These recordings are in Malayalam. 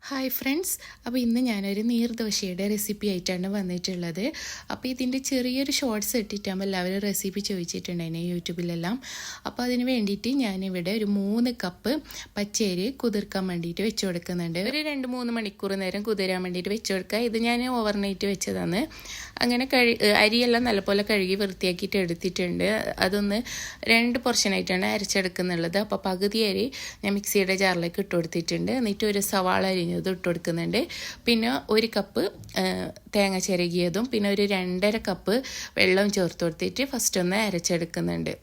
ഹായ് ഫ്രണ്ട്സ്, അപ്പോൾ ഇന്ന് ഞാനൊരു നീർദോശയുടെ റെസിപ്പി ആയിട്ടാണ് വന്നിട്ടുള്ളത്. അപ്പോൾ ഇതിൻ്റെ ചെറിയൊരു ഷോർട്സ് ഇട്ടിട്ടാകുമ്പോൾ എല്ലാവരും റെസിപ്പി ചോദിച്ചിട്ടുണ്ടായിരുന്നു യൂട്യൂബിലെല്ലാം. അപ്പോൾ അതിന് വേണ്ടിയിട്ട് ഞാനിവിടെ ഒരു 3 കപ്പ് പച്ചരി കുതിർക്കാൻ വേണ്ടിയിട്ട് വെച്ച് കൊടുക്കുന്നുണ്ട്. ഒരു 2-3 മണിക്കൂർ നേരം കുതിരാൻ വേണ്ടിയിട്ട് വെച്ച് കൊടുക്കുക. ഇത് ഞാൻ ഓവർനൈറ്റ് വെച്ചതാണ്. അങ്ങനെ അരിയെല്ലാം നല്ലപോലെ കഴുകി വൃത്തിയാക്കിയിട്ട് എടുത്തിട്ടുണ്ട്. അതൊന്ന് 2 പോർഷനായിട്ടാണ് അരച്ചെടുക്കുന്നുള്ളത്. അപ്പോൾ പകുതി അരി ഞാൻ മിക്സിയുടെ ജാറിലേക്ക് ഇട്ട് കൊടുത്തിട്ടുണ്ട്. എന്നിട്ട് ഒരു സവാള അരിഞ്ഞത് ഇട്ട് കൊടുക്കുന്നുണ്ട്. പിന്നെ 1 കപ്പ് തേങ്ങ ചിരകിയതും പിന്നെ ഒരു 2.5 കപ്പ് വെള്ളം ചേർത്ത് കൊടുത്തിട്ട് ഫസ്റ്റ് ഒന്ന് അരച്ചെടുക്കുന്നുണ്ട്.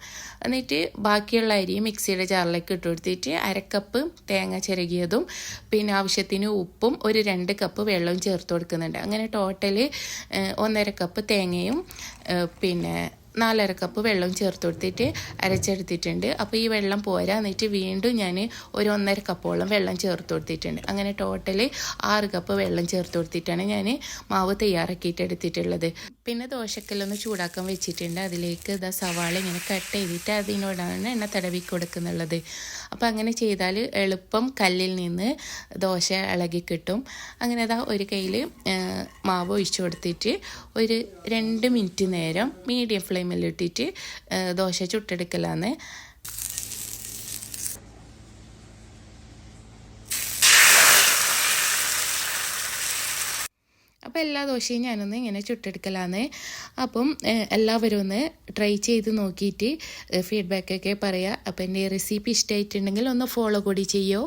എന്നിട്ട് ബാക്കിയുള്ള അരി മിക്സിയുടെ ജാറിലേക്ക് ഇട്ട് കൊടുത്തിട്ട് 1/2 കപ്പ് തേങ്ങ ചിരകിയതും പിന്നെ ആവശ്യത്തിന് ഉപ്പും ഒരു 2 കപ്പ് വെള്ളവും ചേർത്ത് കൊടുക്കുന്നുണ്ട്. അങ്ങനെ ടോട്ടൽ 1.5 കപ്പ് തേങ്ങയും പിന്നെ 4.5 കപ്പ് വെള്ളം ചേർത്ത് കൊടുത്തിട്ട് അരച്ചെടുത്തിട്ടുണ്ട്. അപ്പോൾ ഈ വെള്ളം പോരാ, എന്നിട്ട് വീണ്ടും ഞാൻ ഒരു 1.5 കപ്പോളം വെള്ളം ചേർത്ത് കൊടുത്തിട്ടുണ്ട്. അങ്ങനെ ടോട്ടൽ 6 കപ്പ് വെള്ളം ചേർത്ത് കൊടുത്തിട്ടാണ് ഞാൻ മാവ് തയ്യാറാക്കിയിട്ട് എടുത്തിട്ടുള്ളത്. പിന്നെ ദോശക്കല്ലൊന്ന് ചൂടാക്കാൻ വെച്ചിട്ടുണ്ട്. അതിലേക്ക് സവാള ഇങ്ങനെ കട്ട് ചെയ്തിട്ട് അതിനോടാണ് എണ്ണ തടവി കൊടുക്കുന്നുള്ളത്. അപ്പോൾ അങ്ങനെ ചെയ്താൽ എളുപ്പം കല്ലിൽ നിന്ന് ദോശ ഇളകി കിട്ടും. അങ്ങനെ ഒരു കയ്യിൽ മാവ് ഒഴിച്ചു കൊടുത്തിട്ട് ഒരു 2 മിനിറ്റ് നേരം മീഡിയം ഫ്ലെയിമിലിട്ടിട്ട് ദോശ ചുട്ടെടുക്കലാണ്. അപ്പോൾ എല്ലാ ദോശയും ഞാനൊന്ന് ഇങ്ങനെ ചുട്ടെടുക്കലാണ്. അപ്പം എല്ലാവരും ഒന്ന് ട്രൈ ചെയ്ത് നോക്കിയിട്ട് ഫീഡ്ബാക്കൊക്കെ പറയുക. അപ്പോൾ എൻ്റെ റെസിപ്പി ഇഷ്ടമായിട്ടുണ്ടെങ്കിൽ ഒന്ന് ഫോളോ കൂടി ചെയ്യുമോ.